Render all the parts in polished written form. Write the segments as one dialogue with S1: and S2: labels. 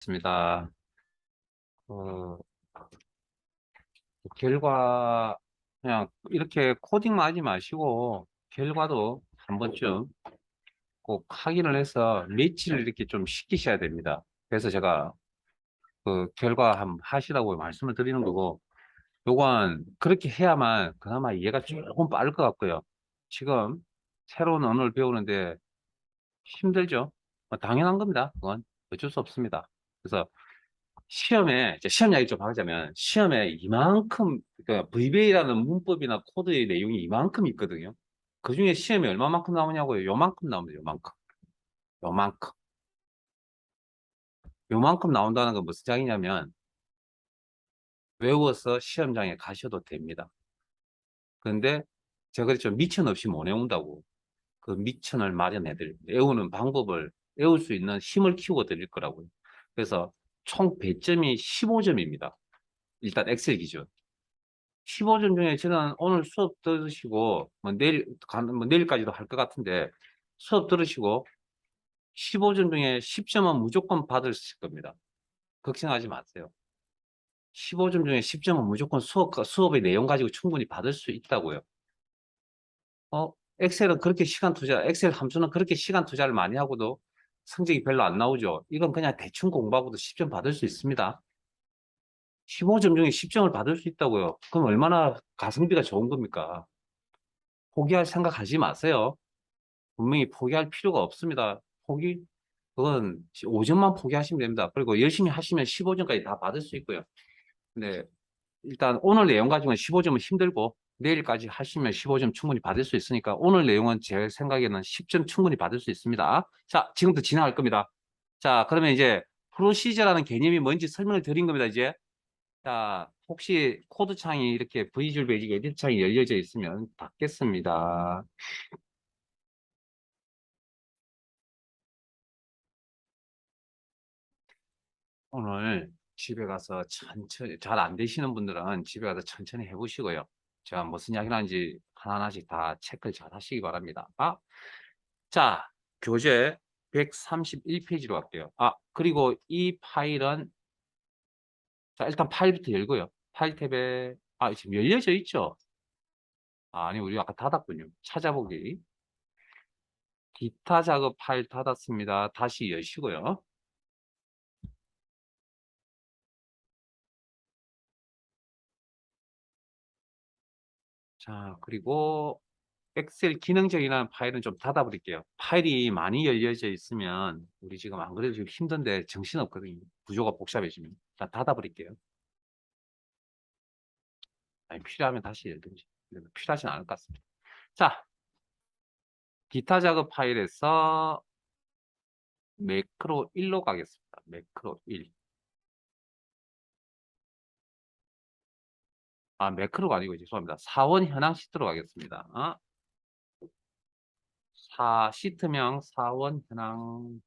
S1: 반갑습니다. 어, 결과, 그냥 이렇게 코딩만 하지 마시고, 결과도 한 번쯤 꼭 확인을 해서 매치를 이렇게 좀 시키셔야 됩니다. 그래서 제가 그 결과 한번 하시라고 말씀을 드리는 거고, 요건 그렇게 해야만 그나마 이해가 조금 빠를 것 같고요. 지금 새로운 언어를 배우는데 힘들죠? 당연한 겁니다. 그건 어쩔 수 없습니다. 그래서 시험에, 이제 시험 이야기 좀 하자면, 시험에 이만큼, 그러니까 VBA라는 문법이나 코드의 내용이 이만큼 있거든요. 그 중에 시험에 얼마만큼 나오냐고요? 요만큼 나옵니다, 요만큼. 요만큼. 요만큼 나온다는 건 무슨 장이냐면, 외워서 시험장에 가셔도 됩니다. 그런데 제가 그랬죠. 미천 없이 못 외운다고. 그 미천을 외우는 방법을, 외울 수 있는 힘을 키워 드릴 거라고요. 그래서 총 배점이 15점입니다. 일단 엑셀 기준. 15점 중에 저는 오늘 수업 들으시고, 뭐 내일까지도 할 것 같은데, 수업 들으시고, 15점 중에 10점은 무조건 받으실 겁니다. 걱정하지 마세요. 15점 중에 10점은 무조건 수업의 내용 가지고 충분히 받을 수 있다고요. 엑셀 함수는 그렇게 시간 투자를 많이 하고도 성적이 별로 안 나오죠. 이건 그냥 대충 공부하고도 10점 받을 수 있습니다. 15점 중에 10점을 받을 수 있다고요. 그럼 얼마나 가성비가 좋은 겁니까? 포기할 생각하지 마세요. 분명히 포기할 필요가 없습니다. 그건 5점만 포기하시면 됩니다. 그리고 열심히 하시면 15점까지 다 받을 수 있고요. 근데 일단 오늘 내용 가지고는 15점은 힘들고 내일까지 하시면 15점 충분히 받을 수 있으니까 오늘 내용은 제 생각에는 10점 충분히 받을 수 있습니다. 자, 지금부터 진행할 겁니다. 자, 그러면 이제 프로시저라는 개념이 뭔지 설명을 드린 겁니다, 이제. 자, 혹시 코드 창이 이렇게 Visual Basic 에디트 창이 열려져 있으면 닫겠습니다. 오늘 집에 가서 천천히, 잘 안 되시는 분들은 집에 가서 천천히 해보시고요. 제가 무슨 이야기를 하는지 하나하나씩 다 체크를 잘 하시기 바랍니다. 자, 교재 131페이지로 갈게요. 그리고 이 파일은, 자, 일단 파일부터 열고요. 파일 탭에, 지금 열려져 있죠? 아니, 우리 아까 닫았군요. 찾아보기. 기타 작업 파일 닫았습니다. 다시 여시고요. 자, 그리고 엑셀 기능적이라는 파일은 좀 닫아버릴게요. 파일이 많이 열려져 있으면 우리 지금 안 그래도 지금 힘든데 정신없거든요. 구조가 복잡해지면. 자, 닫아버릴게요. 아니, 필요하면 다시 열든지. 필요하진 않을 것 같습니다. 자, 기타 작업 파일에서 매크로 1로 가겠습니다. 매크로 1. 매크로가 아니고 죄송합니다. 사원 현황 시트로 가겠습니다. 시트명 사원 현황.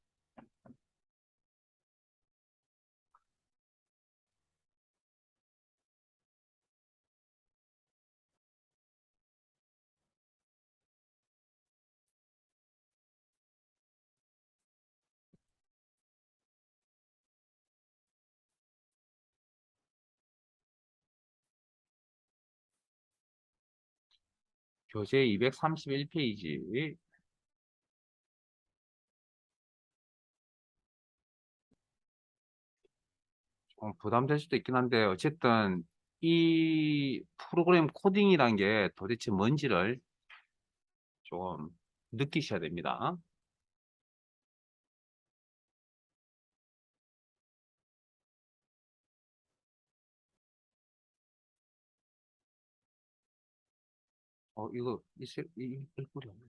S1: 교재 231페이지. 부담될 수도 있긴 한데 어쨌든 이 프로그램 코딩이란 게 도대체 뭔지를 좀 느끼셔야 됩니다. 이거 이 얼굴이 없네.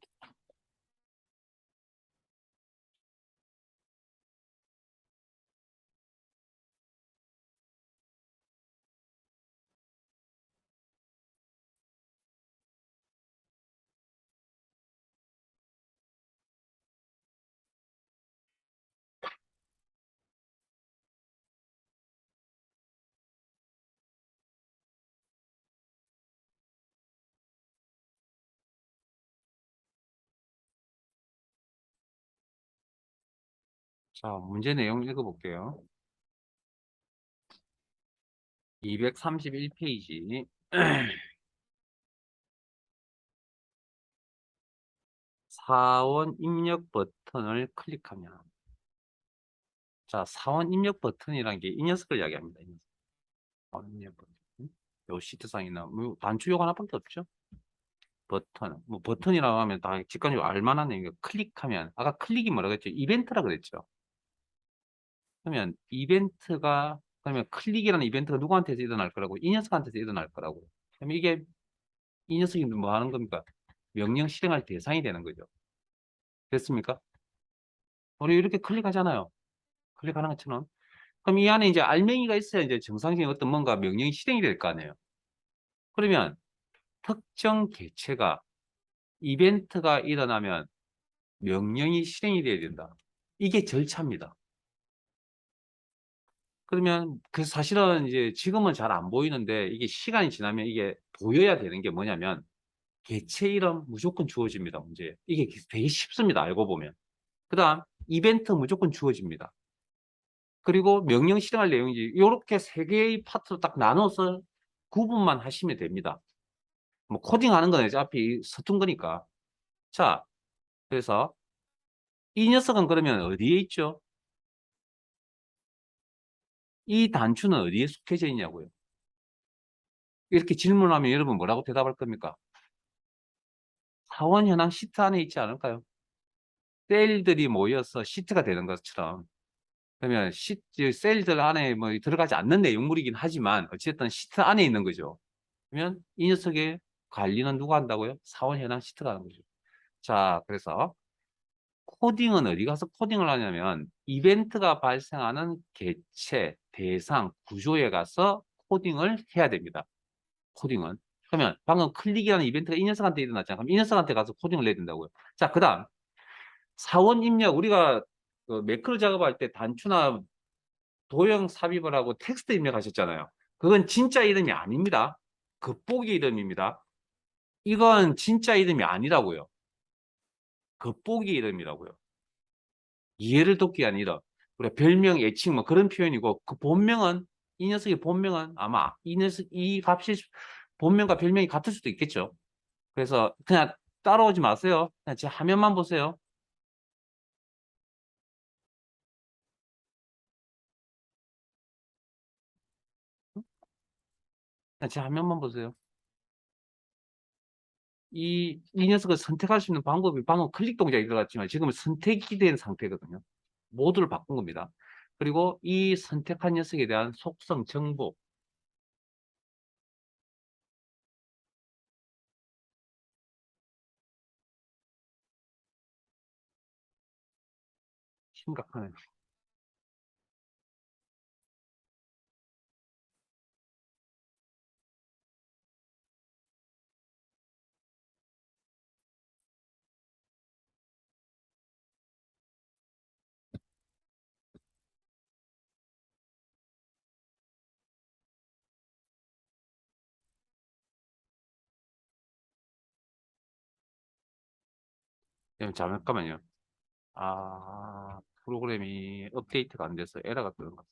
S1: 자, 문제 내용 읽어볼게요. 231페이지. 사원 입력 버튼을 클릭하면. 자, 사원 입력 버튼이란 게 이 녀석을 이야기합니다. 이 녀석. 사원 입력 버튼. 요 시트상이나, 뭐, 단추योग 하나밖에 없죠? 버튼. 뭐, 버튼이라고 하면 다 직관적으로 알만한 얘기가 클릭하면, 아까 클릭이 뭐라고 했죠? 이벤트라 그랬죠? 그러면 이벤트가, 그러면 클릭이라는 이벤트가 누구한테서 일어날 거라고? 이 녀석한테서 일어날 거라고. 그러면 이게, 이 녀석이 뭐 하는 겁니까? 명령 실행할 대상이 되는 거죠. 됐습니까? 우리 이렇게 클릭하잖아요. 클릭하는 것처럼. 그럼 이 안에 이제 알맹이가 있어야 이제 정상적인 어떤 뭔가 명령이 실행이 될 거 아니에요. 그러면 특정 개체가 이벤트가 일어나면 명령이 실행이 돼야 된다. 이게 절차입니다. 그러면 그 사실은 이제 지금은 잘 안 보이는데 이게 시간이 지나면 이게 보여야 되는 게 뭐냐면 개체 이름 무조건 주어집니다. 문제. 이게 되게 쉽습니다. 알고 보면. 그다음 이벤트 무조건 주어집니다. 그리고 명령 실행할 내용이지. 이렇게 세 개의 파트로 딱 나눠서 구분만 하시면 됩니다. 뭐 코딩하는 건 어차피 서툰 거니까. 자, 그래서 이 녀석은 그러면 어디에 있죠? 이 단추는 어디에 속해져 있냐고요. 이렇게 질문하면 여러분 뭐라고 대답할 겁니까? 사원 현황 시트 안에 있지 않을까요? 셀들이 모여서 시트가 되는 것처럼. 그러면 시트, 셀들 안에 뭐 들어가지 않는 내용물이긴 하지만 어쨌든 시트 안에 있는 거죠. 그러면 이 녀석의 관리는 누가 한다고요? 사원 현황 시트가 하는 거죠. 자, 그래서 코딩은 어디 가서 코딩을 하냐면 이벤트가 발생하는 개체, 대상, 구조에 가서 코딩을 해야 됩니다. 코딩은. 그러면 방금 클릭이라는 이벤트가 이 녀석한테 일어났잖아요. 그럼 이 녀석한테 가서 코딩을 해야 된다고요. 자, 그 다음 사원 입력 우리가 그 매크로 작업할 때 단추나 도형 삽입을 하고 텍스트 입력하셨잖아요. 그건 진짜 이름이 아닙니다. 겉보기 이름입니다. 이건 진짜 이름이 아니라고요. 겉보기 이름이라고요. 이해를 돕기 위한 이름. 우리가 별명, 애칭 뭐 그런 표현이고 그 본명은 이 녀석의 본명은 아마 이 녀석 이 값이 본명과 별명이 같을 수도 있겠죠. 그래서 그냥 따라오지 마세요. 그냥 제 화면만 보세요. 그냥 제 화면만 보세요. 이 녀석을 선택할 수 있는 방법이 방금 클릭 동작이 들어갔지만 지금은 선택이 된 상태거든요. 모두를 바꾼 겁니다. 그리고 이 선택한 녀석에 대한 속성 정보. 심각하네요. 잠깐만요. 프로그램이 업데이트가 안 돼서 에러가 뜨는 것 같아요.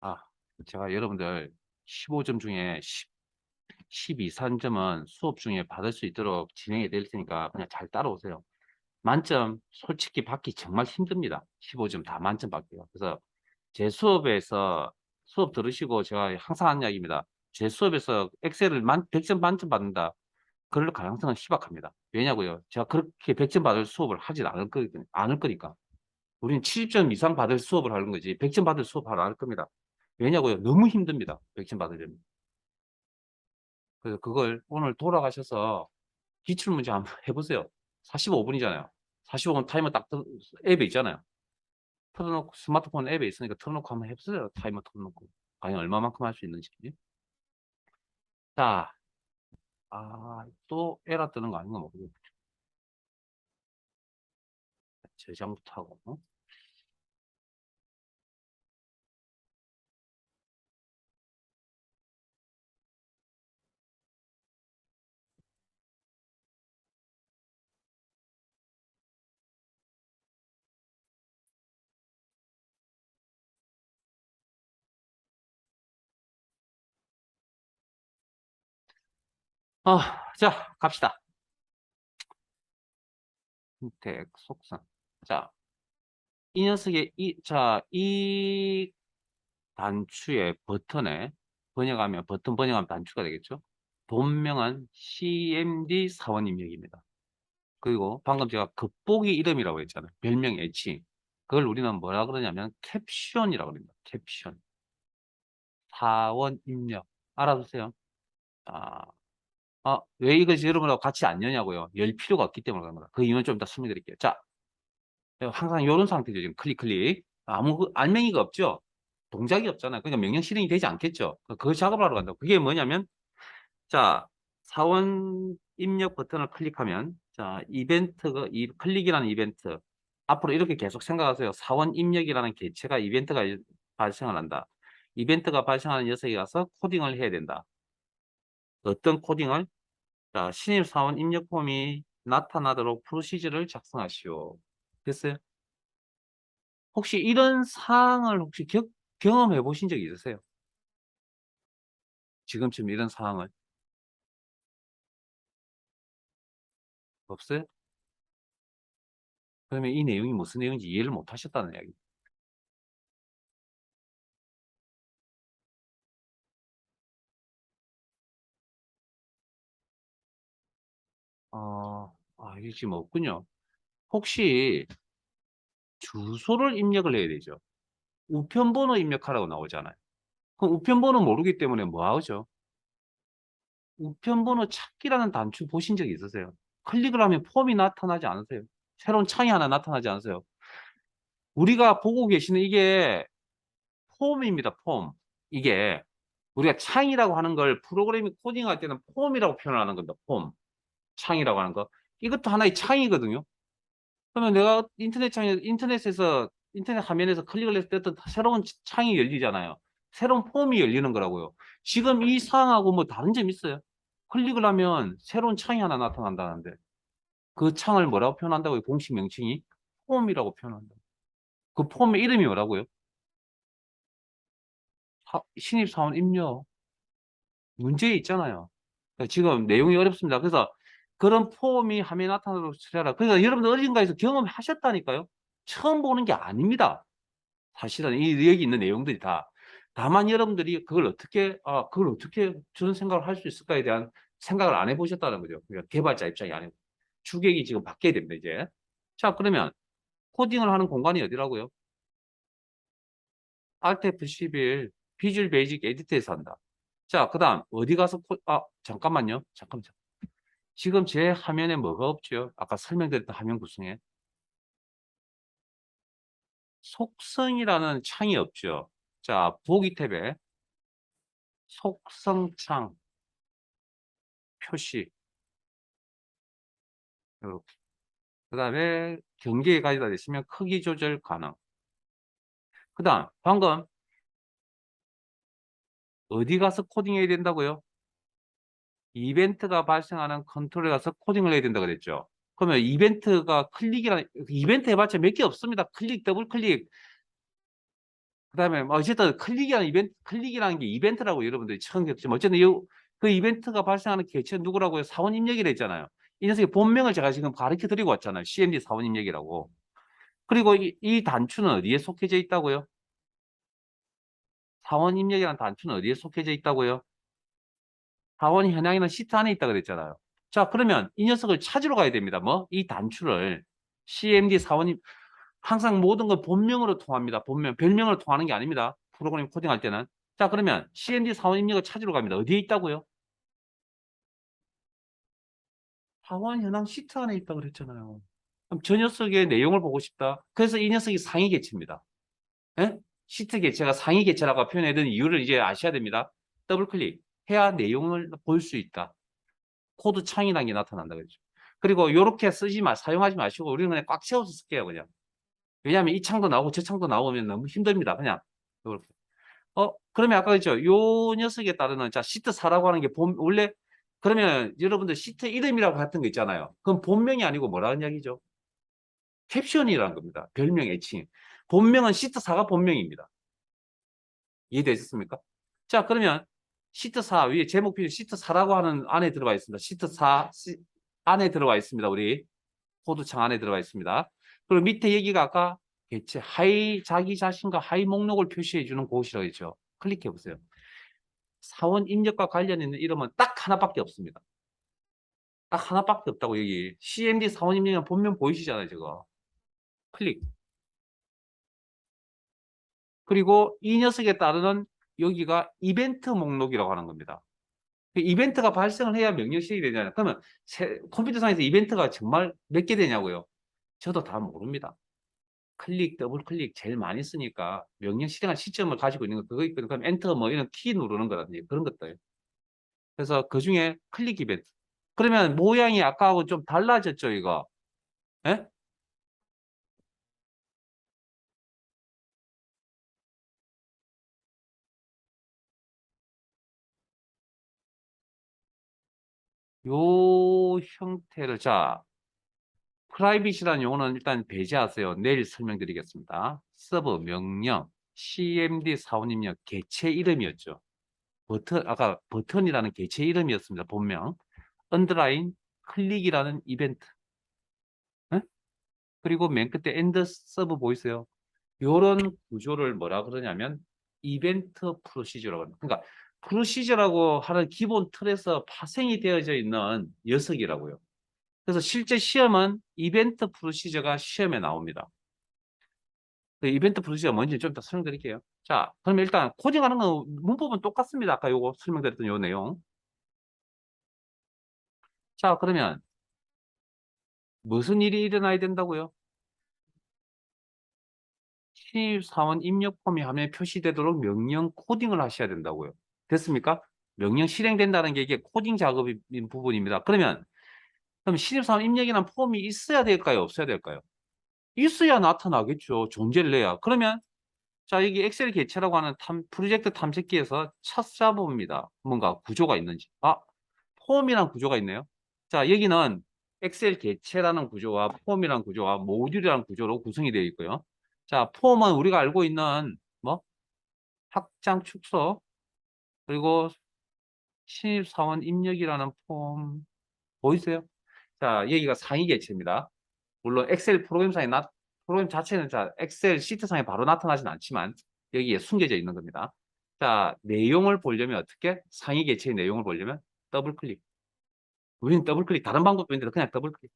S1: 아, 제가 여러분들 15점 중에 12, 3점은 수업 중에 받을 수 있도록 진행이 될 테니까 그냥 잘 따라오세요. 만점 솔직히 받기 정말 힘듭니다. 15점 다 만점 받기가. 그래서 제 수업에서 수업 들으시고 제가 항상 하는 이야기입니다. 제 수업에서 엑셀을 100점 만점 받는다. 그럴 가능성은 희박합니다. 왜냐고요? 제가 그렇게 100점 받을 수업을 하진 않을 거니까. 우리는 70점 이상 받을 수업을 하는 거지 100점 받을 수업을 안 할 겁니다. 왜냐고요? 너무 힘듭니다. 100점 받으려면. 그래서 그걸 오늘 돌아가셔서 기출문제 한번 해보세요. 45분이잖아요. 45분 타이머 딱 앱에 있잖아요. 틀어놓고 스마트폰 앱에 있으니까 틀어놓고 한번 해보세요. 타이머 틀어놓고. 과연 얼마만큼 할 수 있는지. 자, 또 에러 뜨는 거 아닌가 모르겠네. 저장부터 하고. 자, 갑시다. 선택, 속성. 자, 이 녀석의 이 단추의 버튼에 번역하면, 버튼 번역하면 단추가 되겠죠? 본명은 CMD 사원 입력입니다. 그리고 방금 제가 겉보기 이름이라고 했잖아요. 별명 애칭. 그걸 우리는 뭐라 그러냐면 캡션이라고 그럽니다. 캡션. 사원 입력. 알아두세요. 아, 왜 이것이 여러분하고 같이 안 여냐고요? 열 필요가 없기 때문에 그런 거다. 그 이유는 좀 이따 설명드릴게요. 자, 항상 이런 상태죠. 지금 클릭. 아무 알맹이가 없죠? 동작이 없잖아요. 그러니까 명령 실행이 되지 않겠죠? 그 작업을 하러 간다고. 그게 뭐냐면, 자, 사원 입력 버튼을 클릭하면, 자, 이벤트가, 클릭이라는 이벤트. 앞으로 이렇게 계속 생각하세요. 사원 입력이라는 개체가 이벤트가 발생을 한다. 이벤트가 발생하는 녀석이 가서 코딩을 해야 된다. 어떤 코딩을? 자, 신입 사원 입력 폼이 나타나도록 프로시저를 작성하시오. 됐어요? 혹시 이런 사항을 혹시 경험해 보신 적이 있으세요? 지금쯤 이런 상황을? 없어요? 그러면 이 내용이 무슨 내용인지 이해를 못 하셨다는 이야기. 이게 지금 없군요. 혹시 주소를 입력을 해야 되죠. 우편번호 입력하라고 나오잖아요. 그럼 우편번호 모르기 때문에 뭐 하죠? 우편번호 찾기라는 단추 보신 적 있으세요? 클릭을 하면 폼이 나타나지 않으세요? 새로운 창이 하나 나타나지 않으세요? 우리가 보고 계시는 이게 폼입니다, 폼. 이게 우리가 창이라고 하는 걸 프로그래밍 코딩할 때는 폼이라고 표현하는 겁니다, 폼. 창이라고 하는 거. 이것도 하나의 창이거든요. 그러면 내가 인터넷에서, 인터넷 화면에서 클릭을 했을 때 어떤 새로운 창이 열리잖아요. 새로운 폼이 열리는 거라고요. 지금 이 사항하고 뭐 다른 점 있어요? 클릭을 하면 새로운 창이 하나 나타난다는데 그 창을 뭐라고 표현한다고요? 공식 명칭이 폼이라고 표현한다. 그 폼의 이름이 뭐라고요? 신입사원 입력. 문제 있잖아요. 지금 내용이 어렵습니다. 그래서 그런 폼이 화면에 나타나도록 처리하라. 그러니까 여러분들 어딘가에서 경험하셨다니까요. 처음 보는 게 아닙니다. 사실은 여기 있는 내용들이 다. 다만 여러분들이 그걸 어떻게 저런 생각을 할 수 있을까에 대한 생각을 안 해보셨다는 거죠. 그러니까 개발자 입장이 아니고. 주객이 지금 바뀌어야 됩니다, 이제. 자, 그러면 코딩을 하는 공간이 어디라고요? Alt F11 비주얼 베이직 에디터에서 한다. 자, 그 다음, 어디 가서, 잠깐만요. 잠깐만. 지금 제 화면에 뭐가 없죠? 아까 설명드렸던 화면 구성에. 속성이라는 창이 없죠. 자, 보기 탭에 속성창 표시. 이렇게. 그 다음에 경계에 가져다 대시면 크기 조절 가능. 그 다음, 방금 어디 가서 코딩해야 된다고요? 이벤트가 발생하는 컨트롤에 가서 코딩을 해야 된다고 그랬죠. 그러면 이벤트 해봤자 몇 개 없습니다. 클릭, 더블 클릭. 그 다음에 뭐 어쨌든 클릭이라는 게 이벤트라고 여러분들이 처음 겪지만 어쨌든 그 이벤트가 발생하는 개체는 누구라고요? 사원 입력이라 했잖아요. 이 녀석의 본명을 제가 지금 가르쳐 드리고 왔잖아요. CMD 사원 입력이라고. 그리고 이 단추는 어디에 속해져 있다고요? 사원 입력이라는 단추는 어디에 속해져 있다고요? 사원 현황에는 시트 안에 있다 그랬잖아요. 자, 그러면 이 녀석을 찾으러 가야 됩니다. 뭐? 이 단추를 CMD 사원님 항상 모든 건 본명으로 통합니다. 본명, 별명으로 통하는 게 아닙니다. 프로그램 코딩할 때는. 자, 그러면 CMD 사원 입력을 찾으러 갑니다. 어디에 있다고요? 사원 현황 시트 안에 있다 그랬잖아요. 그럼 저 녀석의 내용을 보고 싶다. 그래서 이 녀석이 상위 개체입니다. 예? 시트 개체가 상위 개체라고 표현해야 되는 이유를 이제 아셔야 됩니다. 더블 클릭 해야 내용을 볼 수 있다. 코드 창이라는 게 나타난다 그랬죠. 그리고 이렇게 사용하지 마시고 우리는 그냥 꽉 채워서 쓸게요, 그냥. 왜냐하면 이 창도 나오고 저 창도 나오면 너무 힘듭니다. 그냥. 이렇게. 그러면 아까 그랬죠. 요 녀석에 따르는, 자, 시트 4라고 하는 게 원래, 그러면 여러분들 시트 이름이라고 같은 거 있잖아요. 그럼 본명이 아니고 뭐라는 이야기죠? 캡션이라는 겁니다. 별명 애칭. 본명은 시트 4가 본명입니다. 이해되셨습니까? 자, 그러면 시트 4 위에 제목 표시 시트 4라고 하는 안에 들어가 있습니다. 시트 4 안에 들어가 있습니다. 우리 코드창 안에 들어가 있습니다. 그리고 밑에 여기가 아까 개체 하이 자기 자신과 하이 목록을 표시해 주는 곳이라고 했죠. 클릭해 보세요. 사원 입력과 관련 있는 이름은 딱 하나밖에 없습니다. 딱 하나밖에 없다고 여기 CMD 사원 입력은 본면 보이시잖아요. 저거 클릭. 그리고 이 녀석에 따르는 여기가 이벤트 목록이라고 하는 겁니다. 이벤트가 발생을 해야 명령 실행이 되잖아요. 그러면 컴퓨터상에서 이벤트가 정말 몇 개 되냐고요? 저도 다 모릅니다. 클릭, 더블 클릭 제일 많이 쓰니까 명령 실행할 시점을 가지고 있는 거 그거 있거든요. 그럼 엔터 뭐 이런 키 누르는 거라든지 그런 것들. 그래서 그 중에 클릭 이벤트. 그러면 모양이 아까하고 좀 달라졌죠, 이거? 예? 요 형태를 자 프라이빗이라는 용어는 일단 배제하세요. 내일 설명드리겠습니다. 서버 명령 CMD 사원 입력 개체 이름이었죠. 버튼 아까 버튼이라는 개체 이름이었습니다. 본명 언더라인 클릭이라는 이벤트. 예? 그리고 맨 끝에 엔드 서브 보이세요? 요런 구조를 뭐라 그러냐면 이벤트 프로시저라고 합니다. 그러니까 프로시저라고 하는 기본 틀에서 파생이 되어져 있는 녀석이라고요. 그래서 실제 시험은 이벤트 프로시저가 시험에 나옵니다. 그 이벤트 프로시저가 뭔지 좀 더 설명드릴게요. 자, 그럼 일단 코딩하는 건 문법은 똑같습니다. 아까 요거 설명드렸던 요 내용. 자, 그러면 무슨 일이 일어나야 된다고요? 신입사원 입력 폼이 화면에 표시되도록 명령 코딩을 하셔야 된다고요. 됐습니까? 명령 실행된다는 게 이게 코딩 작업인 부분입니다. 그럼 신입사원 입력이란 폼이 있어야 될까요? 없어야 될까요? 있어야 나타나겠죠. 존재를 해야. 그러면 자, 여기 엑셀 개체라고 하는 프로젝트 탐색기에서 찾아봅니다. 뭔가 구조가 있는지. 아, 폼이란 구조가 있네요. 자, 여기는 엑셀 개체라는 구조와 폼이라는 구조와 모듈이라는 구조로 구성이 되어 있고요. 자, 폼은 우리가 알고 있는 뭐 확장 축소 그리고 신입사원 입력이라는 폼 보이세요? 자, 여기가 상위 개체입니다. 물론 엑셀 프로그램상에 프로그램 자체는 자 엑셀 시트상에 바로 나타나진 않지만 여기에 숨겨져 있는 겁니다. 자, 내용을 보려면 어떻게? 상위 개체의 내용을 보려면 더블 클릭. 우리는 더블 클릭 다른 방법도 있는데 그냥 더블 클릭.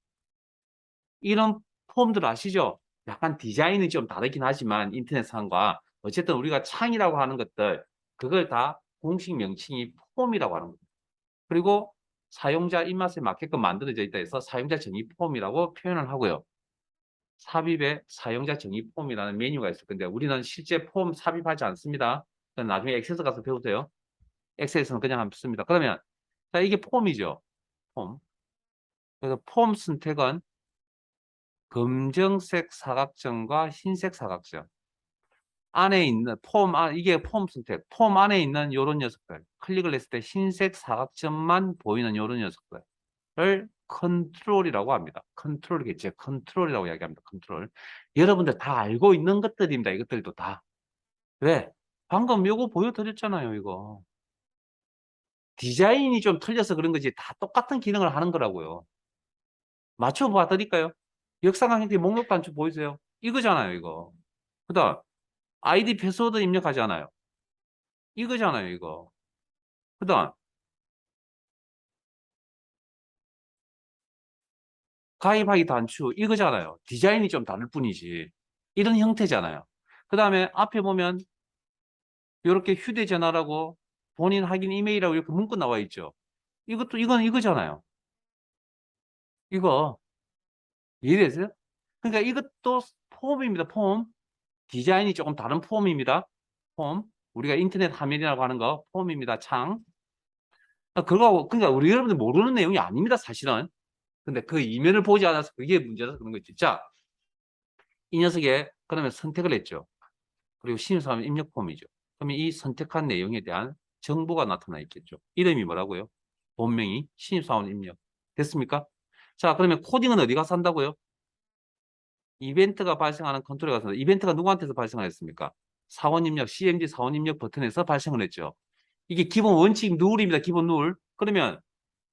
S1: 이런 폼들 아시죠? 약간 디자인이 좀 다르긴 하지만 인터넷상과 어쨌든 우리가 창이라고 하는 것들 그걸 다 공식 명칭이 폼이라고 하는 겁니다. 그리고 사용자 입맛에 맞게끔 만들어져 있다 해서 사용자 정의 폼이라고 표현을 하고요. 삽입에 사용자 정의 폼이라는 메뉴가 있을 건데 우리는 실제 폼 삽입하지 않습니다. 나중에 엑셀 가서 배우세요. 엑셀에서는 그냥 씁니다. 그러면 자 이게 폼이죠. 폼. 그래서 폼 선택은 검정색 사각형과 흰색 사각형 안에 있는 이게 폼 선택. 폼 안에 있는 요런 녀석들. 클릭을 했을 때 흰색 사각점만 보이는 요런 녀석들을 컨트롤이라고 합니다. 컨트롤 개체, 컨트롤이라고 이야기합니다. 컨트롤. 여러분들 다 알고 있는 것들입니다. 이것들도 다. 왜? 방금 요거 보여드렸잖아요, 이거. 디자인이 좀 틀려서 그런 거지 다 똑같은 기능을 하는 거라고요. 맞춰봐 드릴까요? 역사강 형태 목록 단축 보이세요? 이거잖아요, 이거. 그 다음 아이디 패스워드 입력하잖아요. 이거잖아요, 이거. 그 다음 가입하기 단축 이거잖아요. 디자인이 좀 다를 뿐이지. 이런 형태잖아요. 그 다음에 앞에 보면 이렇게 휴대전화라고 본인 확인 이메일이라고 이렇게 문구 나와 있죠. 이건 이거잖아요. 이거 이해되세요? 그러니까 이것도 폼입니다. 폼. 디자인이 조금 다른 폼입니다. 폼. 우리가 인터넷 화면이라고 하는 거 폼입니다. 창. 그거 그러니까 우리 여러분들 모르는 내용이 아닙니다. 사실은. 근데 그 이면을 보지 않아서 그게 문제라서 그런 거죠. 자, 이 녀석에 그러면 선택을 했죠. 그리고 신입사원 입력 폼이죠. 그러면 이 선택한 내용에 대한 정보가 나타나 있겠죠. 이름이 뭐라고요? 본명이 신입사원 입력. 됐습니까? 자, 그러면 코딩은 어디 가서 한다고요? 이벤트가 발생하는 컨트롤에 가서 이벤트가 누구한테서 발생을 했습니까? 사원 입력, CMD 사원 입력 버튼에서 발생을 했죠. 이게 기본 원칙 룰입니다. 기본 룰. 그러면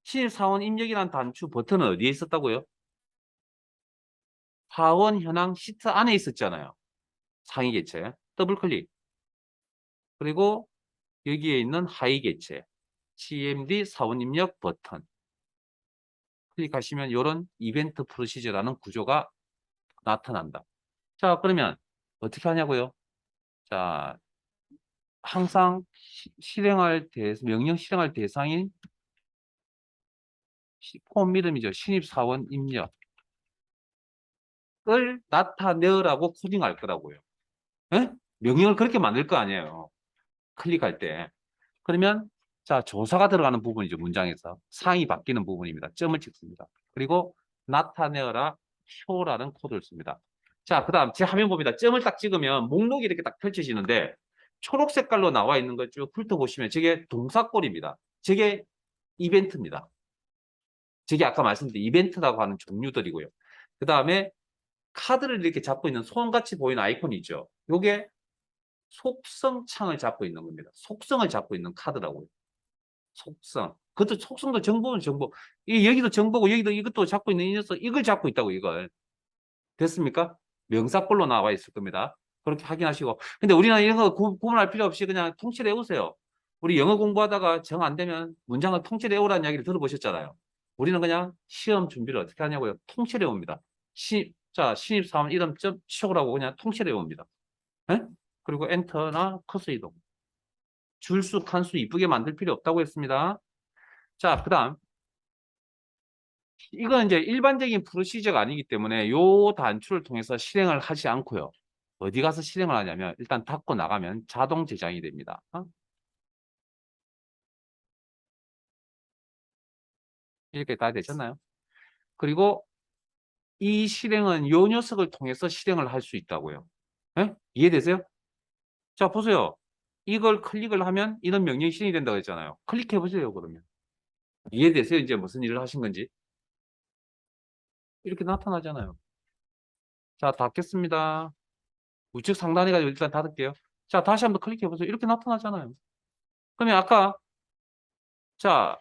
S1: 신입사원 입력이라는 단추 버튼은 어디에 있었다고요? 사원 현황 시트 안에 있었잖아요. 상위 개체. 더블 클릭. 그리고 여기에 있는 하위 개체. CMD 사원 입력 버튼. 클릭하시면 이런 이벤트 프로시저라는 구조가 나타난다. 자, 그러면 어떻게 하냐고요? 자, 항상 명령 실행할 대상인 폼 이름이죠. 신입사원 입력을 나타내라고 코딩할 거라고요. 예? 명령을 그렇게 만들 거 아니에요. 클릭할 때. 그러면 자, 조사가 들어가는 부분이죠. 문장에서. 상이 바뀌는 부분입니다. 점을 찍습니다. 그리고 나타내어라 쇼라는 코드를 씁니다. 자, 그 다음 제 화면 봅니다. 점을 딱 찍으면 목록이 이렇게 딱 펼쳐지는데 초록 색깔로 나와 있는 걸 쭉 훑어보시면 저게 동사꼴입니다. 저게 이벤트입니다. 저게 아까 말씀드린 이벤트라고 하는 종류들이고요. 그 다음에 카드를 이렇게 잡고 있는 손같이 보이는 아이콘이 있죠. 요게 속성 창을 잡고 있는 겁니다. 속성을 잡고 있는 카드라고요. 속성. 그것도 속성도 정보는 정보. 여기도 정보고 여기도 이것도 잡고 있는 이 녀석 이걸 잡고 있다고 이걸. 됐습니까? 명사꼴로 나와 있을 겁니다. 그렇게 확인하시고. 근데 우리는 이런 거 구분할 필요 없이 그냥 통째로 외우세요. 우리 영어 공부하다가 정 안 되면 문장을 통째로 외우라는 이야기를 들어보셨잖아요. 우리는 그냥 시험 준비를 어떻게 하냐고요? 통째로 외웁니다. 자, 신입사원 이름점 치우라고 그냥 통째로 외웁니다. 에? 그리고 엔터나 커서 이동. 줄수, 칸수 이쁘게 만들 필요 없다고 했습니다. 자, 그 다음. 이건 이제 일반적인 프로시저가 아니기 때문에 요 단추를 통해서 실행을 하지 않고요. 어디 가서 실행을 하냐면 일단 닫고 나가면 자동 저장이 됩니다. 이렇게 다 되셨나요? 그리고 이 실행은 요 녀석을 통해서 실행을 할 수 있다고요. 예? 이해되세요? 자, 보세요. 이걸 클릭을 하면 이런 명령이 실행이 된다고 했잖아요. 클릭해 보세요, 그러면. 이해되세요? 이제 무슨 일을 하신 건지. 이렇게 나타나잖아요. 자, 닫겠습니다. 우측 상단에 가지고 일단 닫을게요. 자, 다시 한번 클릭해 보세요. 이렇게 나타나잖아요. 그러면 아까, 자,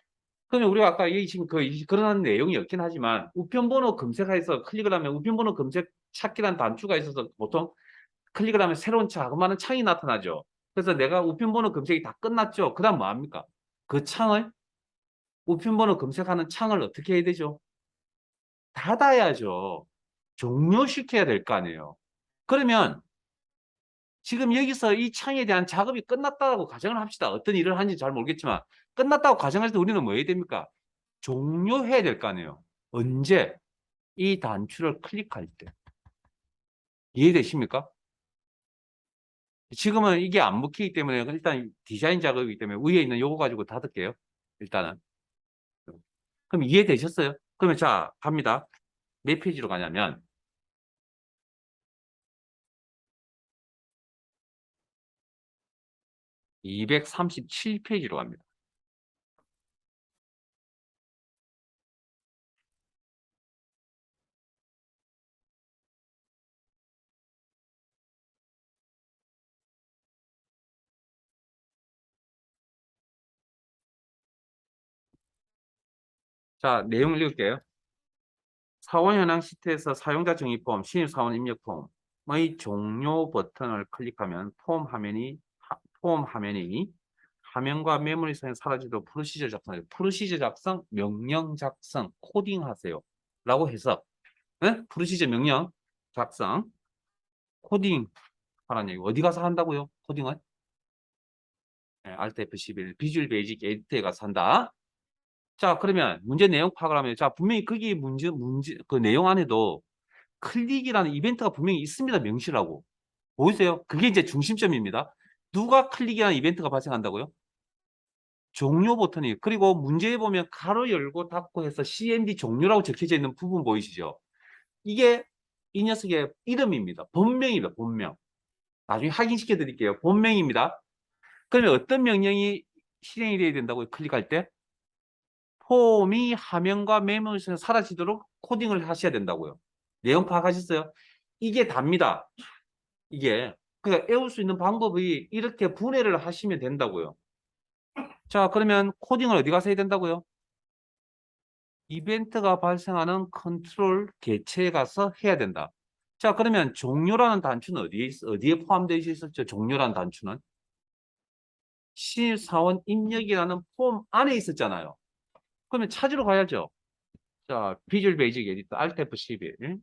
S1: 그러면 우리가 아까 이 지금 그런 내용이 없긴 하지만 우편번호 검색해서 클릭을 하면 우편번호 검색 찾기란 단추가 있어서 보통 클릭을 하면 새로운 자그마한 창이 나타나죠. 그래서 내가 우편번호 검색이 다 끝났죠. 그 다음 뭐 합니까? 그 창을, 우편번호 검색하는 창을 어떻게 해야 되죠? 닫아야죠. 종료시켜야 될 거 아니에요. 그러면 지금 여기서 이 창에 대한 작업이 끝났다고 가정을 합시다. 어떤 일을 하는지 잘 모르겠지만 끝났다고 가정할 때 우리는 뭐 해야 됩니까? 종료해야 될 거 아니에요. 언제? 이 단추를 클릭할 때. 이해되십니까? 지금은 이게 안 먹히기 때문에 일단 디자인 작업이기 때문에 위에 있는 요거 가지고 닫을게요. 일단은. 그럼 이해되셨어요? 그러면 자, 갑니다. 몇 페이지로 가냐면 237페이지로 갑니다. 자, 내용 읽을게요. 사원 현황 시트에서 사용자 정의 폼, 신입사원 입력 폼의 종료 버튼을 클릭하면 폼 화면이 화면과 메모리 상에 사라지도록 프로시저 작성, 명령 작성, 코딩하세요. 라고 해서 프로시저 명령 작성, 코딩 하라는 얘기. 어디 가서 한다고요? 코딩을? 네, Alt F11 비주얼 베이직 에디터에 가서 한다. 자, 그러면 문제 내용 파악을 하면 자, 분명히 거기 그 내용 안에도 클릭이라는 이벤트가 분명히 있습니다. 명시라고. 보이세요? 그게 이제 중심점입니다. 누가 클릭이라는 이벤트가 발생한다고요? 종료 버튼이. 그리고 문제에 보면 가로 열고 닫고 해서 CMD 종료라고 적혀져 있는 부분 보이시죠? 이게 이 녀석의 이름입니다. 본명입니다. 본명. 나중에 확인시켜 드릴게요. 본명입니다. 그러면 어떤 명령이 실행이 돼야 된다고요? 클릭할 때? 폼이 화면과 메모에서 사라지도록 코딩을 하셔야 된다고요. 내용 파악하셨어요? 이게 답니다. 이게. 그러니까 외울 수 있는 방법이 이렇게 분해를 하시면 된다고요. 자, 그러면 코딩을 어디 가서 해야 된다고요? 이벤트가 발생하는 컨트롤 개체에 가서 해야 된다. 자, 그러면 종료라는 단추는 어디에 포함되어 있었죠? 종료라는 단추는 신입사원 입력이라는 폼 안에 있었잖아요. 그러면 찾으러 가야죠. 자, 비주얼 베이직 에디터 Alt F11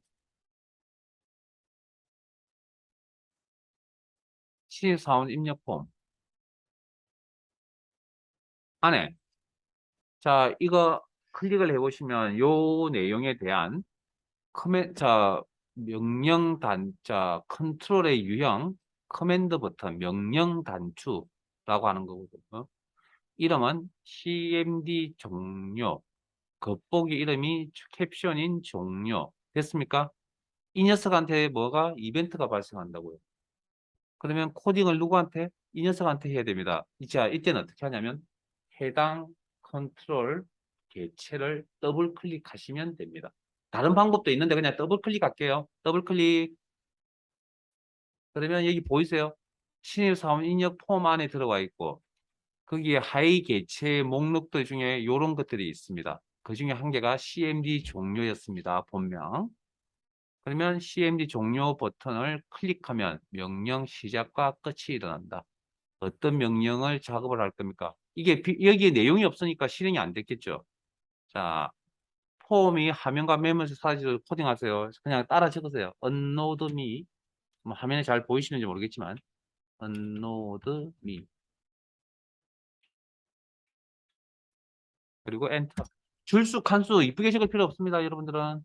S1: 신입사원 입력 폼 안에 자, 이거 클릭을 해보시면 요 내용에 대한 자, 명령 단자 컨트롤의 유형 커맨드 버튼 명령 단추라고 하는 거거든요. 이름은 CMD 종료 겉보기 이름이 캡션인 종료 됐습니까? 이 녀석한테 뭐가 이벤트가 발생한다고요. 그러면 코딩을 누구한테? 이 녀석한테 해야 됩니다. 자, 이때는 어떻게 하냐면 해당 컨트롤 개체를 더블 클릭하시면 됩니다. 다른 방법도 있는데 그냥 더블 클릭할게요. 더블 클릭. 그러면 여기 보이세요? 신입사원 입력 폼 안에 들어가 있고 거기에 하위 개체 목록들 중에 이런 것들이 있습니다. 그 중에 한 개가 CMD 종료였습니다. 본명. 그러면 CMD 종료 버튼을 클릭하면 명령 시작과 끝이 일어난다. 어떤 명령을 작업을 할 겁니까? 이게 여기에 내용이 없으니까 실행이 안 됐겠죠. 자, 폼이 화면과 메모에서 사라지도록 코딩하세요. 그냥 따라 적으세요. unload me. 뭐 화면에 잘 보이시는지 모르겠지만 unload me. 그리고 엔터. 줄수 칸수 이쁘게 적을 필요 없습니다. 여러분들은.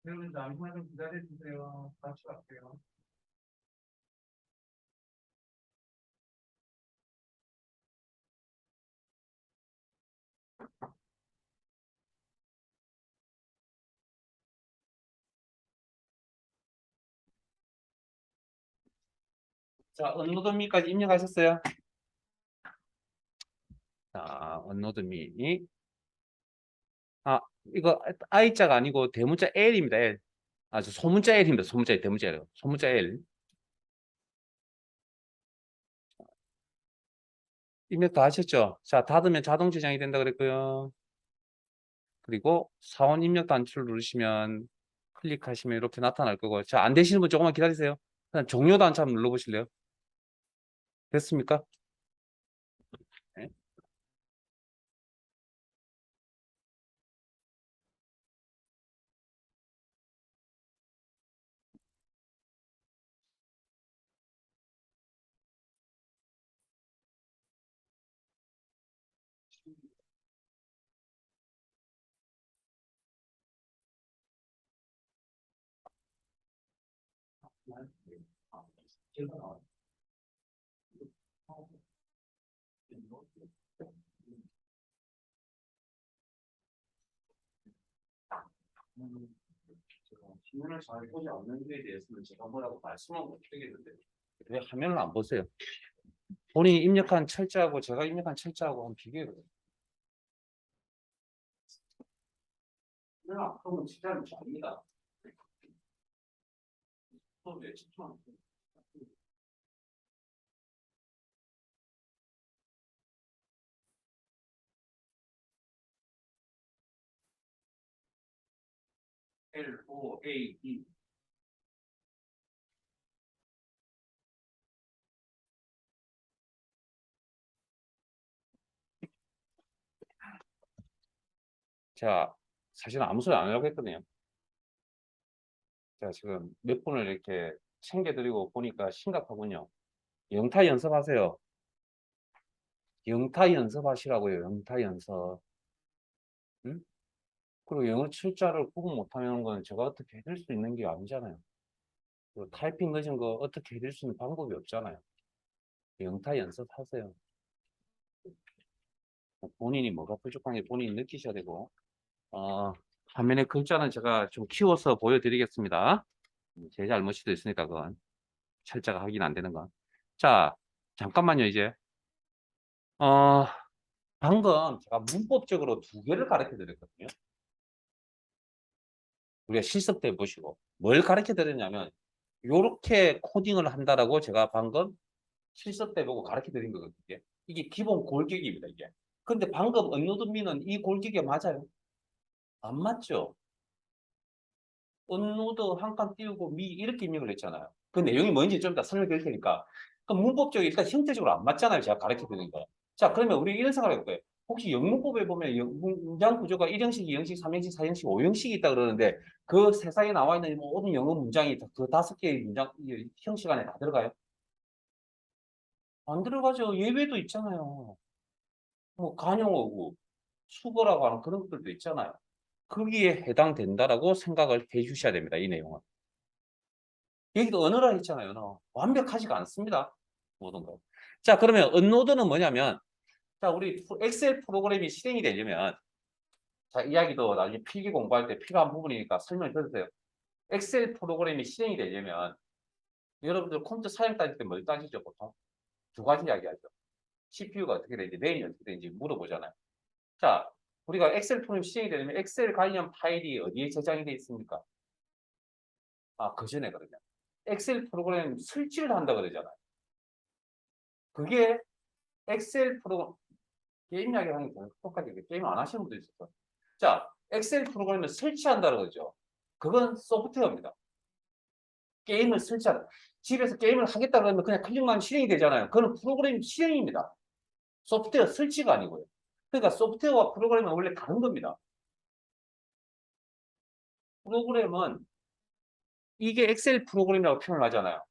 S1: 여러분 잠시만 좀 기다려주세요. 같이 갈게요. 자, 언노드미까지 입력하셨어요? 자, 언노드미. 아, 이거 I자가 아니고 대문자 L입니다. L. 저 소문자 L입니다. 소문자 L, 대문자 L. 소문자 L. 입력 다 하셨죠? 자, 닫으면 자동 저장이 된다 그랬고요. 그리고 사원 입력 단추를 누르시면 클릭하시면 이렇게 나타날 거고. 자, 안 되시는 분 조금만 기다리세요. 그냥 종료 단추 한번 눌러보실래요? 됐습니까? 네. 제가 화면을 잘 보지 않는 데에 대해서는 제가 뭐라고 말씀은 못 드리겠는데 왜 화면을 안 보세요? 본인이 입력한 철자하고 제가 입력한 철자하고 한번 비교해 보세요. 그러면 진짜는 아닙니다. 또왜 집중 안 해요? L, O, A, D. 제가 사실은 아무 소리 안 하려고 했거든요. 제가 지금 몇 분을 이렇게 챙겨드리고 보니까 심각하군요. 영타 연습하세요. 영타 연습하시라고요. 영타 연습. 응? 그리고 영어 출자를 구분 못하는 건 제가 어떻게 해줄 수 있는 게 아니잖아요. 그리고 타이핑 늦은 거 어떻게 해줄 수 있는 방법이 없잖아요. 영타 연습하세요. 본인이 뭐가 부족한지 본인이 느끼셔야 되고, 어, 화면의 글자는 제가 좀 키워서 보여드리겠습니다. 제 잘못일 수도 있으니까 그건 철자가 확인 안 되는 건. 자, 잠깐만요 이제. 어, 방금 제가 문법적으로 두 개를 가르쳐 드렸거든요. 우리가 실습 때 보시고 뭘 가르쳐 드렸냐면 요렇게 코딩을 한다라고 제가 방금 실습 때 보고 가르쳐 드린 거거든요. 이게 기본 골격입니다, 이게. 근데 방금 언노드미는 이 골격이 맞아요? 안 맞죠? 언노드 한 칸 띄우고 미 이렇게 입력을 했잖아요. 그 내용이 뭔지 좀 이따 설명드릴 테니까. 그럼 문법적으로 일단 형태적으로 안 맞잖아요. 제가 가르쳐 드린 거. 자, 그러면 우리 이런 생각을 할 거예요. 혹시 영문법에 보면 문장 구조가 1형식, 2형식, 3형식, 4형식, 5형식이 있다 그러는데 그 세상에 나와 있는 모든 영어 문장이 그 5개의 문장 형식 안에 다 들어가요? 안 들어가죠. 예외도 있잖아요. 뭐 간용어고 수거라고 하는 그런 것들도 있잖아요. 거기에 해당된다라고 생각을 해 주셔야 됩니다. 이 내용은. 여기도 언어라 했잖아요. 언어. 완벽하지가 않습니다. 모든 거. 자, 그러면 언노드는 뭐냐면, 자, 우리 엑셀 프로그램이 실행이 되려면, 자, 이야기도 나중에 필기 공부할 때 필요한 부분이니까 설명 드리세요. 엑셀 프로그램이 실행이 되려면, 여러분들 컴퓨터 사용 따질 때 뭘 따지죠, 보통? 두 가지 이야기하죠. CPU가 어떻게 되는지, 램이 어떻게 되는지 물어보잖아요. 자, 우리가 엑셀 프로그램 실행이 되려면 엑셀 관련 파일이 어디에 저장이 되어 있습니까? 그 전에 그러면. 엑셀 프로그램 설치를 한다 그러잖아요. 그게 엑셀 프로그램, 게임 이야기 하는 게 똑같이 게임 안 하시는 분도 있었어. 자, 엑셀 프로그램을 설치한다는 거죠. 그건 소프트웨어입니다. 게임을 설치한다. 집에서 게임을 하겠다 그러면 그냥 클릭만 실행이 되잖아요. 그건 프로그램 실행입니다. 소프트웨어 설치가 아니고요. 그러니까 소프트웨어와 프로그램은 원래 다른 겁니다. 프로그램은 이게 엑셀 프로그램이라고 표현을 하잖아요.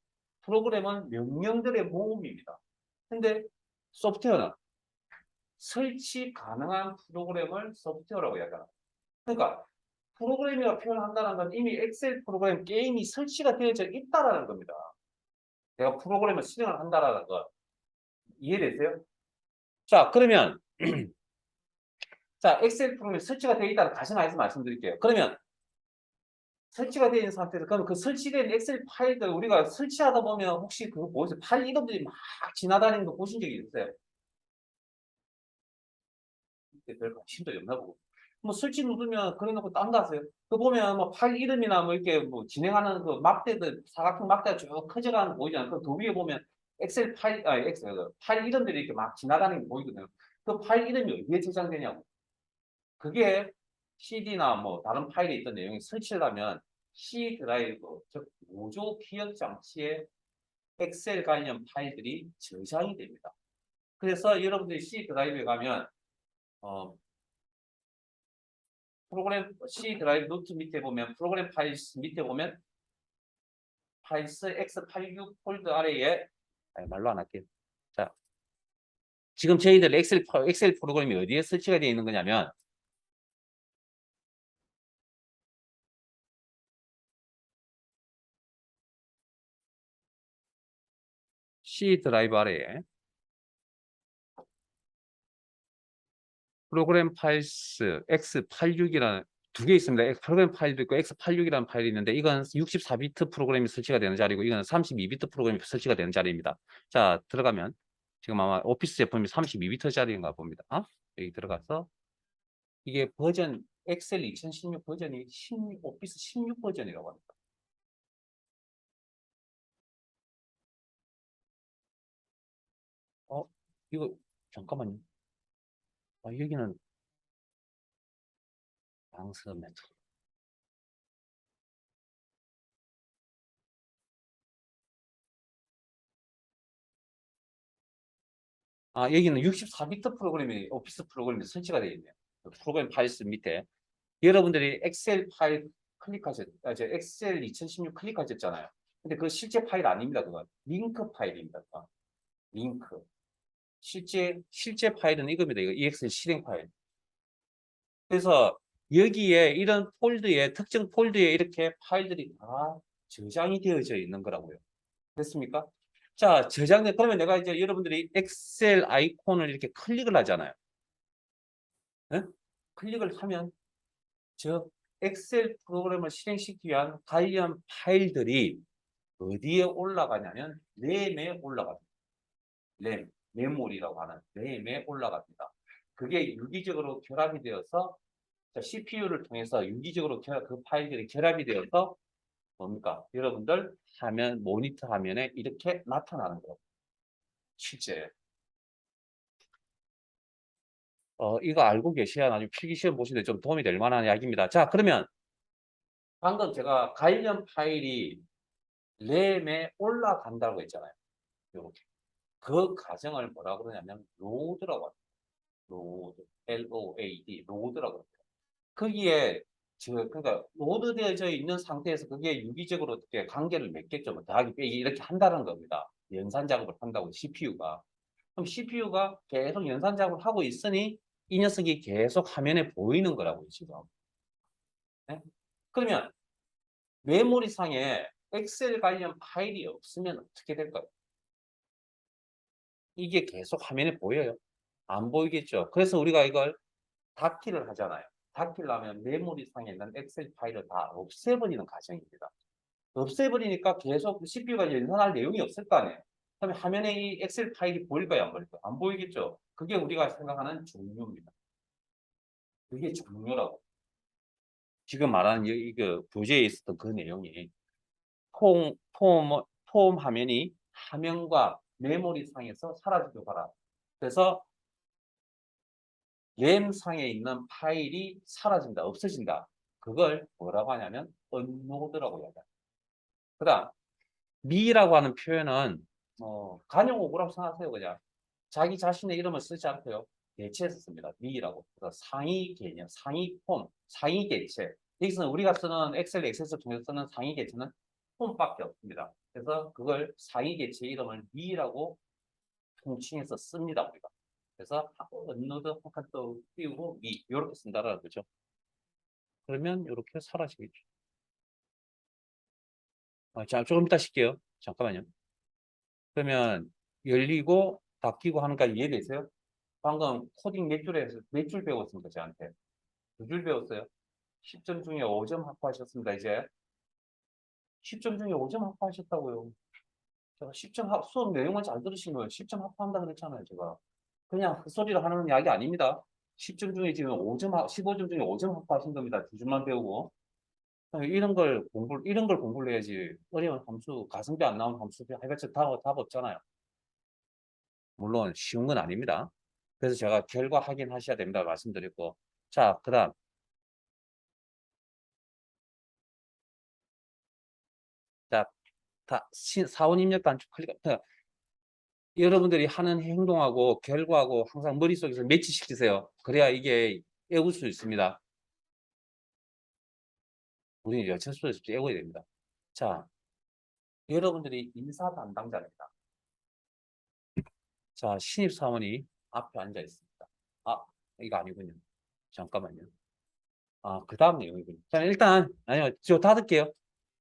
S1: 프로그램은 명령들의 모음입니다. 근데 소프트웨어는 설치 가능한 프로그램을 소프트웨어라고 이야기합니다. 그러니까 프로그램이라고 표현한다는 건 이미 엑셀 프로그램 게임이 설치가 되어져 있다라는 겁니다. 내가 프로그램을 실행을 한다라는 거 이해되세요? 자, 그러면 자, 엑셀 프로그램이 설치가 되어 있다는 다시 말해서 말씀드릴게요. 그러면 설치가 되어 있는 상태에서 그럼 그 설치된 엑셀 파일들 우리가 설치하다 보면 혹시 그거 보세요. 파일 이름들이 막 지나다니는 거 보신 적이 있어요? 별 관심도 없나 보고. 뭐 설치 누르면 그래놓고 딴 거 하세요. 그 보면 뭐 파일 이름이나 뭐 이렇게 뭐 진행하는 그 막대들 사각형 막대가 쭉 커져가는 거 보이잖아요. 그 위에 보면 엑셀 파일 엑셀 파일 이름들이 이렇게 막 지나가는 게 보이거든요. 그 파일 이름이 어디에 저장되냐고. 그게 CD나 뭐 다른 파일에 있던 내용이 설치를 하면 C 드라이브, 즉 보조 기억 장치에 엑셀 관련 파일들이 저장이 됩니다. 그래서 여러분들이 C 드라이브에 가면 어, 프로그램 C 드라이브 노트 밑에 보면 프로그램 파일스 밑에 보면 파일스 X86 폴더 아래에 말로 안 할게요. 자, 지금 저희들 엑셀 프로그램이 어디에 설치가 되어 있는 거냐면 C 드라이브 아래에 프로그램 파일스 X86이라는 두 개 있습니다. 프로그램 파일도 있고 X86이라는 파일이 있는데 이건 64비트 프로그램이 설치가 되는 자리고 이건 32비트 프로그램이 설치가 되는 자리입니다. 자, 들어가면 지금 아마 오피스 제품이 32비트짜리인가 봅니다. 여기 들어가서 이게 버전 엑셀 2016 버전이 오피스 16 버전이라고 합니다. 이거 잠깐만요. 여기는 방수 메터. 여기는 64비트 프로그램이 오피스 프로그램이 설치가 되어 있네요. 프로그램 파일스 밑에 여러분들이 엑셀 파일 저 엑셀 2016 클릭하셨잖아요. 근데 그 실제 파일 아닙니다. 그건 링크 파일입니다. 링크. 실제 파일은 이겁니다. 이거 EXL 실행 파일. 그래서 여기에 이런 폴드에 특정 폴드에 이렇게 파일들이 다 저장이 되어져 있는 거라고요. 됐습니까? 자, 저장된 그러면 내가 이제 여러분들이 엑셀 아이콘을 이렇게 클릭을 하잖아요. 네? 클릭을 하면 저 엑셀 프로그램을 실행시키기 위한 관련 파일들이 어디에 올라가냐면 램에 올라갑니다. 램, 메모리라고 하는 램에 올라갑니다. 그게 유기적으로 결합이 되어서 CPU를 통해서 유기적으로 그 파일들이 결합이 되어서 뭡니까? 여러분들 화면, 모니터 화면에 이렇게 나타나는 거예요. 실제. 이거 알고 계셔야 나중에 필기시험 보시는데 좀 도움이 될 만한 이야기입니다. 자, 그러면 방금 제가 관련 파일이 램에 올라간다고 했잖아요. 요렇게. 그 과정을 뭐라고 그러냐면 로드라고 합니다. 로드, L-O-A-D, 로드라고 합니다. 거기에 그러니까 로드되어져 있는 상태에서 그게 유기적으로 어떻게 관계를 맺겠죠. 뭐 더하기 빼기 이렇게 한다는 겁니다. 연산 작업을 한다고 CPU가. 그럼 CPU가 계속 연산 작업을 하고 있으니 이 녀석이 계속 화면에 보이는 거라고요, 지금. 네? 그러면 메모리상에 엑셀 관련 파일이 없으면 어떻게 될까요? 이게 계속 화면에 보여요? 안 보이겠죠. 그래서 우리가 이걸 닫기를 하잖아요. 닫기를 하면 메모리상에 있는 엑셀 파일을 다 없애버리는 과정입니다. 없애버리니까 계속 CPU가 연산할 내용이 없을 거 아니에요. 그러면 화면에 이 엑셀 파일이 보일까요? 안 보일까요? 안 보이겠죠. 그게 우리가 생각하는 종류입니다. 그게 종류라고. 지금 말하는 이거 교재에 있었던 그 내용이 폼, 폼, 폼 화면이 화면과 메모리 상에서 사라지고 봐라. 그래서 램 상에 있는 파일이 사라진다, 없어진다. 그걸 뭐라고 하냐면 언노드라고 이야기합니다. 그 다음 미라고 하는 표현은 간용 오구라고 생각하세요. 그냥 자기 자신의 이름을 쓰지 않고요. 대체해서 씁니다. 미라고. 그래서 상위 개념, 상위 폼, 상위 개체. 여기서는 우리가 쓰는 엑셀, 엑세스 통해서 쓰는 상위 개체는 폼밖에 없습니다. 그래서 그걸 상위 개체 이름을 미라고 통칭해서 씁니다. 우리가. 그래서 언노드 한 칸 또 띄우고 미 이렇게 쓴다라는 거죠. 그러면 이렇게 사라지겠죠. 자, 조금 이따 쉴게요. 잠깐만요. 그러면 열리고 닫히고 하는 거 이해되세요? 방금 코딩 몇 줄 배웠습니까? 저한테. 2줄 배웠어요. 10점 중에 5점 확보하셨습니다. 이제 10점 중에 5점 확보하셨다고요. 제가 10점 수업 내용을 잘 들으신 거예요. 10점 확보한다 그랬잖아요. 제가. 그냥 헛소리를 하는 이야기 아닙니다. 10점 중에 지금 5점, 15점 중에 5점 확보하신 겁니다. 기준만 배우고. 이런 걸 공부를 해야지. 어려운 함수, 가성비 안 나오는 함수, 해봤자 답 없잖아요. 물론 쉬운 건 아닙니다. 그래서 제가 결과 확인하셔야 됩니다. 말씀드렸고. 자, 그 다음. 자, 사원 입력 단축 클릭. 여러분들이 하는 행동하고 결과하고 항상 머릿속에서 매치시키세요. 그래야 이게 외울 수 있습니다. 우리는 여체수에서 외워야 됩니다. 자, 여러분들이 인사 담당자입니다. 자, 신입사원이 앞에 앉아 있습니다. 아, 이거 아니군요. 잠깐만요. 아, 그 다음 내용이군요. 자, 일단, 아니요, 저 닫을게요.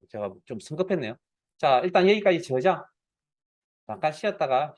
S1: 제가 좀 성급했네요. 자, 일단 여기까지 저장. 잠깐 쉬었다가